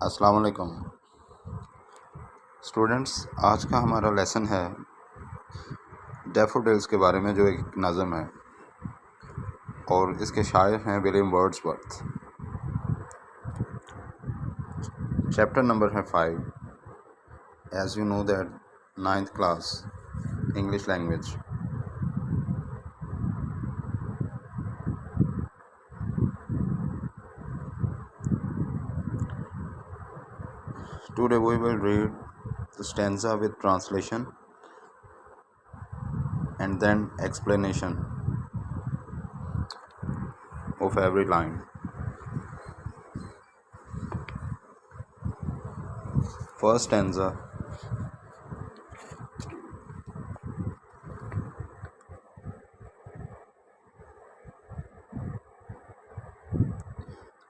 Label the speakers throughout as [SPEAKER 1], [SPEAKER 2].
[SPEAKER 1] السلام علیکم اسٹوڈنٹس، آج کا ہمارا لیسن ہے ڈیفوڈلز کے بارے میں، جو ایک نظم ہے اور اس کے شاعر ہیں William Wordsworth. Chapter number ہے 5، as you know that 9th class English language. Today we will read the stanza with translation and then explanation of every line. First stanza.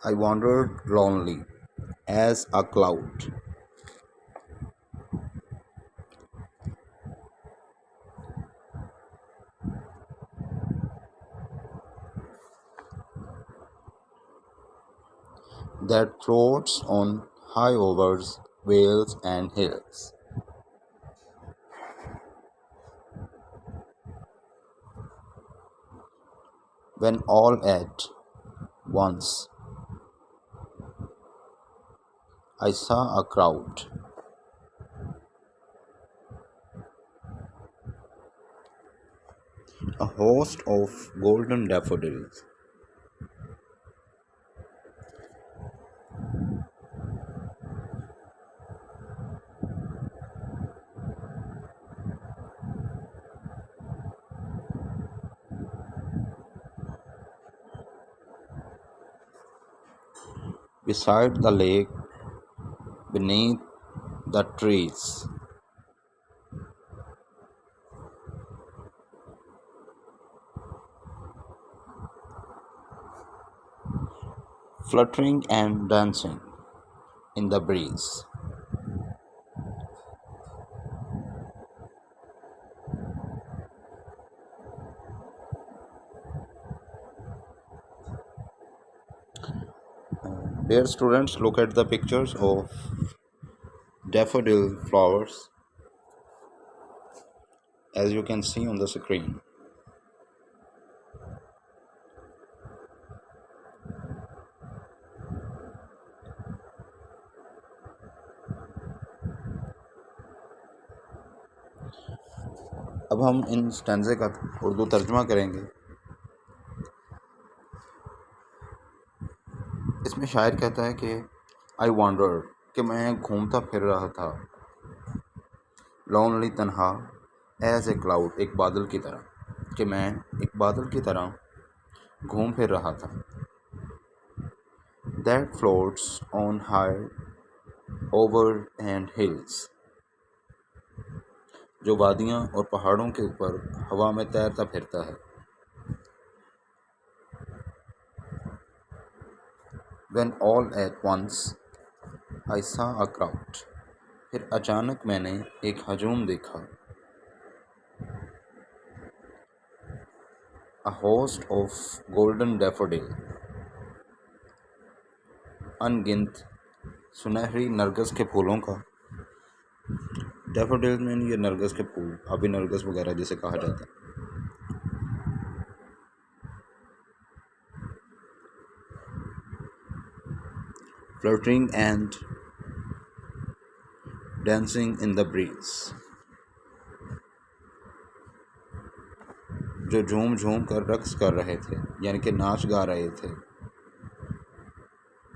[SPEAKER 1] I wandered lonely as a cloud. That floats on high over vales and hills. When all at once I saw a crowd, a host of golden daffodils. Beside the lake, beneath the trees, fluttering and dancing in the breeze. Dear students, look at the pictures of daffodil flowers as you can see on the screen. اب ہم ان سٹینزے کا اردو ترجمہ کریں گے۔ اس میں شاعر کہتا ہے کہ آئی وانڈر، کہ میں گھومتا پھر رہا تھا، لونلی تنہا، ایز اے کلاؤڈ، ایک بادل کی طرح، کہ میں ایک بادل کی طرح گھوم پھر رہا تھا۔ That floats on high over and Hills, جو وادیاں اور پہاڑوں کے اوپر ہوا میں تیرتا پھرتا ہے۔ When all at once I saw a crowd، پھر اچانک میں نے ایک ہجوم دیکھا۔ A host of golden daffodil، ان گنت سنہری نرگس کے پھولوں کا۔ ڈیفوڈل میں یہ نرگس کے پھول، آبی نرگس وغیرہ جسے کہا جاتا ہے۔ Fluttering and dancing in the breeze، جو جھوم جھوم کر رقص کر رہے تھے، یعنی کہ ناچ گا رہے تھے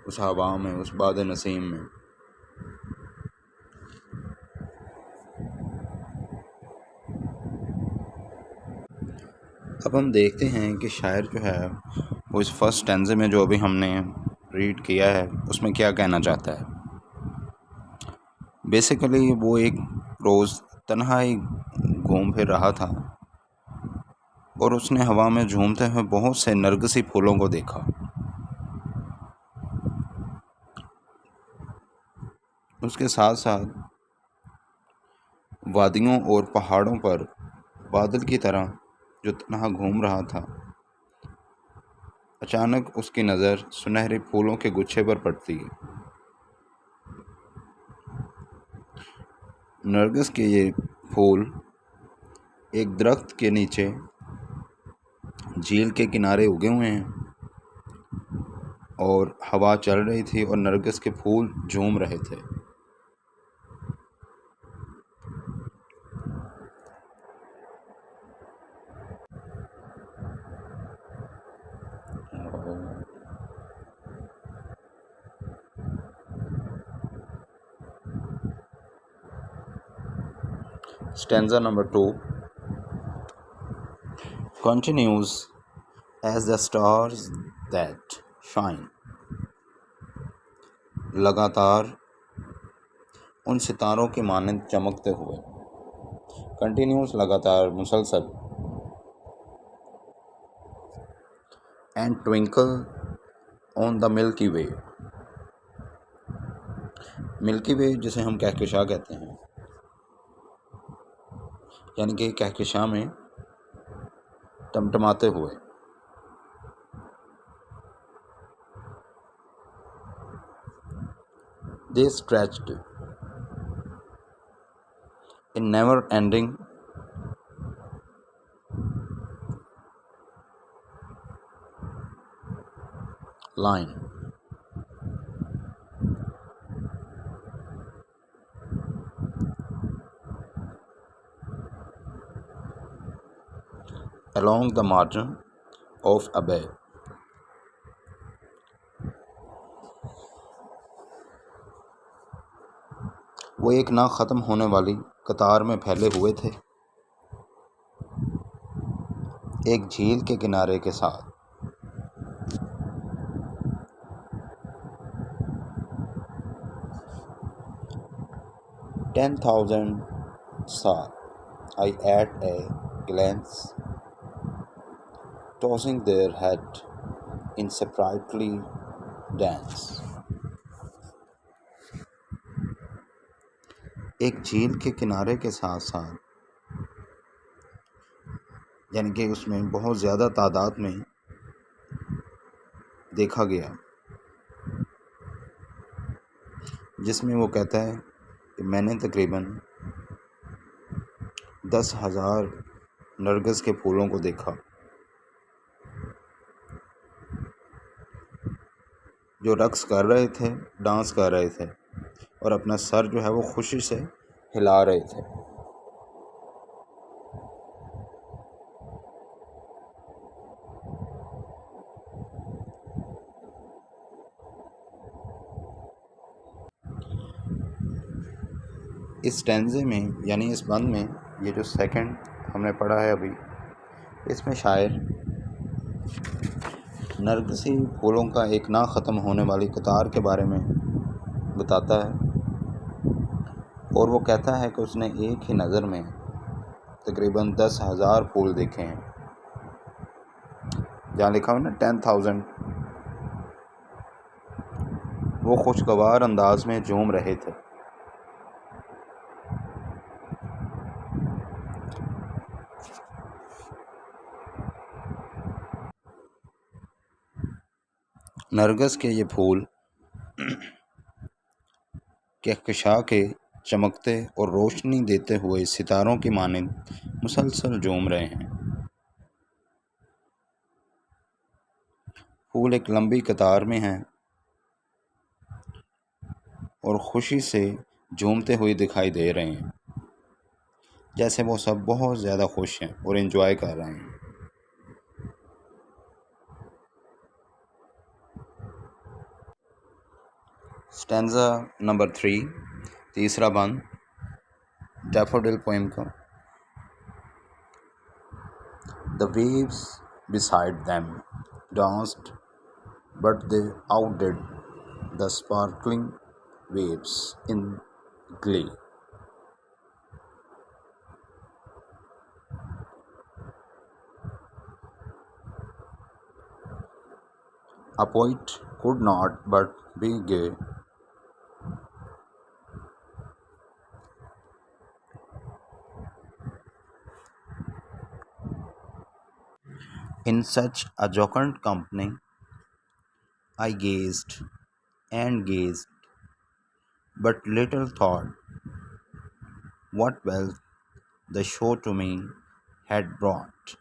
[SPEAKER 1] اس ہوا میں، اس باد نسیم میں۔ اب ہم دیکھتے ہیں کہ شاعر جو ہے وہ اس فرسٹ سٹینزے میں جو ابھی ہم نے ریڈ کیا ہے اس میں کیا کہنا چاہتا ہے۔ بیسیکلی وہ ایک روز تنہا ہی گھوم پھر رہا تھا اور اس نے ہوا میں جھومتے ہوئے بہت سے نرگسی پھولوں کو دیکھا۔ اس کے ساتھ ساتھ وادیوں اور پہاڑوں پر بادل کی طرح جو تنہا گھوم رہا تھا، اچانک اس کی نظر سنہرے پھولوں کے گچھے پر پڑتی ہے۔ نرگس کے یہ پھول ایک درخت کے نیچے جھیل کے کنارے اگے ہوئے ہیں اور ہوا چل رہی تھی اور نرگس کے پھول جھوم رہے تھے۔ Stanza number 2 continues as the stars that shine. لگاتار ان ستاروں کے مانند چمکتے ہوئے، کنٹینیوس لگاتار مسلسل، اینڈ ٹوئنکل آن دا ملکی وے، ملکی وے جسے ہم کہکشاں کہتے ہیں، یعنی کہ کہکشاں میں ٹمٹماتے ہوئے۔ They stretched in never-ending line. Along the margin of a bay. وہ ایک نہ ختم ہونے والی قطار میں پھیلے ہوئے تھے، ایک جھیل کے کنارے کے ساتھ۔ 10,000 saw I at a glance, tossing their head in sprightly dance. ایک جھیل کے کنارے کے ساتھ ساتھ، یعنی کہ اس میں بہت زیادہ تعداد میں دیکھا گیا، جس میں وہ کہتا ہے کہ میں نے تقریباً 10,000 نرگس کے پھولوں کو دیکھا جو رقص کر رہے تھے، ڈانس کر رہے تھے اور اپنا سر جو ہے وہ خوشی سے ہلا رہے تھے۔ اس اسٹینزے میں یعنی اس بند میں یہ جو سیکنڈ ہم نے پڑھا ہے ابھی، اس میں شاعر نرگسی پھولوں کا ایک نہ ختم ہونے والی قطار کے بارے میں بتاتا ہے، اور وہ کہتا ہے کہ اس نے ایک ہی نظر میں تقریباً 10,000 پھول دیکھے ہیں، جہاں لکھا ہوا نا 10,000، وہ خوشگوار انداز میں جھوم رہے تھے۔ نرگس کے یہ پھول کہکشاں کے چمکتے اور روشنی دیتے ہوئے ستاروں کی مانند مسلسل جھوم رہے ہیں۔ پھول ایک لمبی قطار میں ہیں اور خوشی سے جھومتے ہوئے دکھائی دے رہے ہیں، جیسے وہ سب بہت زیادہ خوش ہیں اور انجوائے کر رہے ہیں۔ اسٹینزا نمبر 3، تیسرا بند ڈیفوڈل پوئم کا۔ The waves beside them danced, but they outdid the sparkling waves in glee. A poet could not but be gay in such a jocund company. I gazed and gazed, but little thought what wealth the show to me had brought.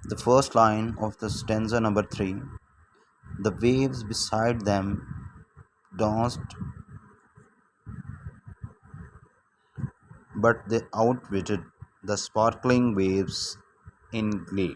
[SPEAKER 1] The first line of the stanza number 3, the waves beside them danced, but they outwitted the sparkling waves in glee.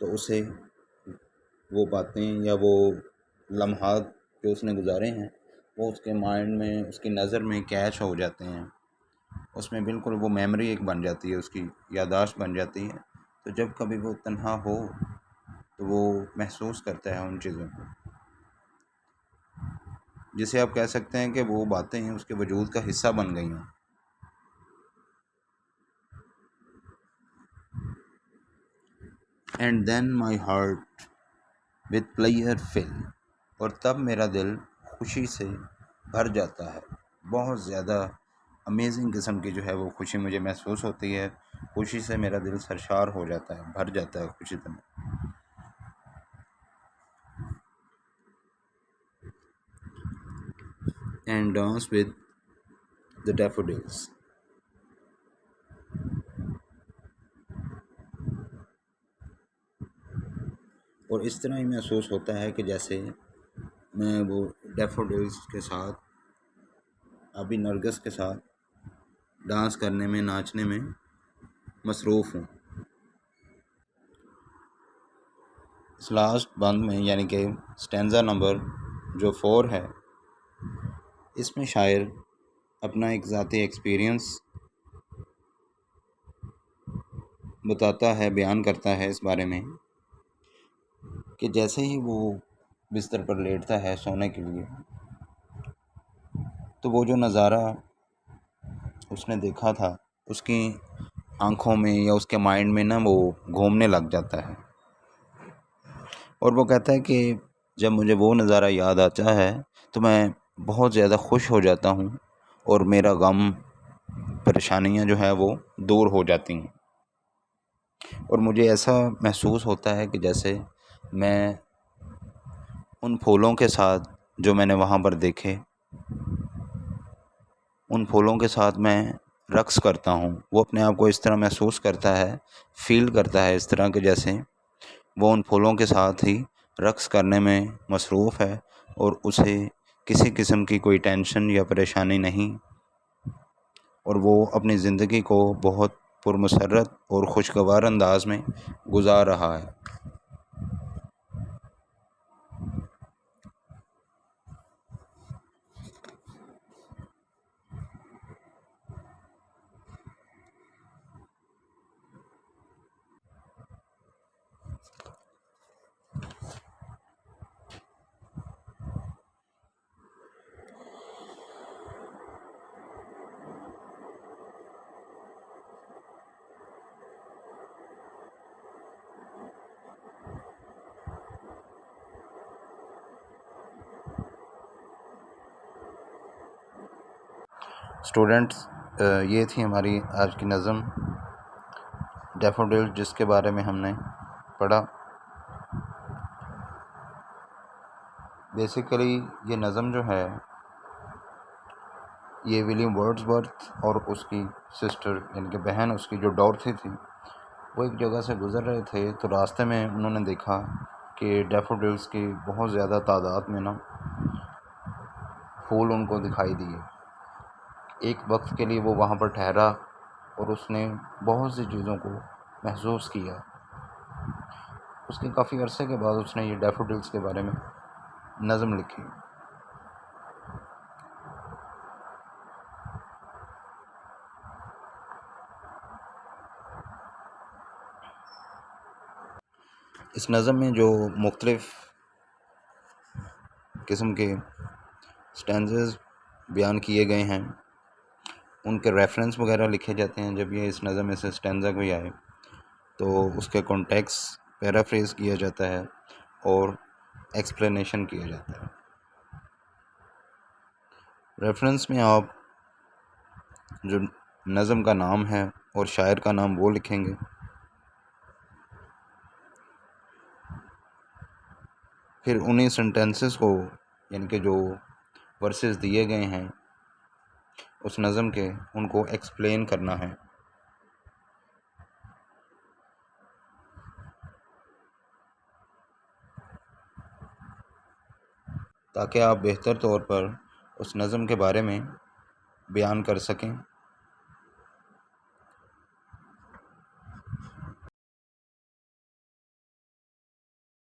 [SPEAKER 1] تو اسے وہ باتیں یا وہ لمحات جو اس نے گزارے ہیں وہ اس کے مائنڈ میں، اس کی نظر میں کیچ ہو جاتے ہیں، اس میں بالکل وہ میموری ایک بن جاتی ہے، اس کی یادداشت بن جاتی ہے۔ تو جب کبھی وہ تنہا ہو تو وہ محسوس کرتا ہے ان چیزوں کو، جسے آپ کہہ سکتے ہیں کہ وہ باتیں اس کے وجود کا حصہ بن گئی ہیں۔ And then my heart with pleasure fills, اور تب میرا دل خوشی سے بھر جاتا ہے۔ بہت زیادہ امیزنگ قسم کی جو ہے وہ خوشی مجھے محسوس ہوتی ہے، خوشی سے میرا دل سرشار ہو جاتا ہے، بھر جاتا ہے خوشی سے۔ اینڈ ڈانس ود دا ڈیفوڈلز، اور اس طرح ہی محسوس ہوتا ہے کہ جیسے میں وہ ڈیفوڈلز کے ساتھ، ابھی نرگس کے ساتھ ڈانس کرنے میں، ناچنے میں مصروف ہوں۔ اس لاسٹ بند میں یعنی کہ سٹینزا نمبر جو 4 ہے، اس میں شاعر اپنا ایک ذاتی ایکسپیرینس بتاتا ہے، بیان کرتا ہے اس بارے میں کہ جیسے ہی وہ بستر پر لیٹتا ہے سونے کے لیے، تو وہ جو نظارہ اس نے دیکھا تھا اس کی آنکھوں میں یا اس کے مائنڈ میں وہ گھومنے لگ جاتا ہے، اور وہ کہتا ہے کہ جب مجھے وہ نظارہ یاد آتا ہے تو میں بہت زیادہ خوش ہو جاتا ہوں، اور میرا غم، پریشانیاں جو ہے وہ دور ہو جاتی ہیں، اور مجھے ایسا محسوس ہوتا ہے کہ جیسے میں ان پھولوں کے ساتھ جو میں نے وہاں پر دیکھے، ان پھولوں کے ساتھ میں رقص کرتا ہوں۔ وہ اپنے آپ کو اس طرح محسوس کرتا ہے، فیل کرتا ہے اس طرح کہ جیسے وہ ان پھولوں کے ساتھ ہی رقص کرنے میں مصروف ہے، اور اسے کسی قسم کی کوئی ٹینشن یا پریشانی نہیں، اور وہ اپنی زندگی کو بہت پرمسرت اور خوشگوار انداز میں گزار رہا ہے۔ اسٹوڈنٹس، یہ تھی ہماری آج کی نظم ڈیفوڈل، جس کے بارے میں ہم نے پڑھا۔ بیسیکلی یہ نظم جو ہے یہ ولیم ورڈز ورتھ اور اس کی سسٹر یعنی کہ بہن اس کی جو ڈورتھی تھی، وہ ایک جگہ سے گزر رہے تھے، تو راستے میں انہوں نے دیکھا کہ ڈیفوڈلز کی بہت زیادہ تعداد میں پھول ان کو دکھائی دیے۔ ایک وقت کے لیے وہ وہاں پر ٹھہرا اور اس نے بہت سی چیزوں کو محسوس کیا۔ اس کے کافی عرصے کے بعد اس نے یہ ڈیفوڈلز کے بارے میں نظم لکھی۔ اس نظم میں جو مختلف قسم کے سٹینزز بیان کیے گئے ہیں، ان کے ریفرنس وغیرہ لکھے جاتے ہیں۔ جب یہ اس نظم میں سے سٹینزا کوئی آئے تو اس کے کانٹیکس پیرافریز کیا جاتا ہے اور ایکسپلینیشن کیا جاتا ہے۔ ریفرنس میں آپ جو نظم کا نام ہے اور شاعر کا نام وہ لکھیں گے، پھر انہیں سنٹینسز کو یعنی کہ جو ورسز دیے گئے ہیں اس نظم کے، ان کو ایکسپلین کرنا ہے۔ تاکہ آپ بہتر طور پر اس نظم کے بارے میں بیان کر سکیں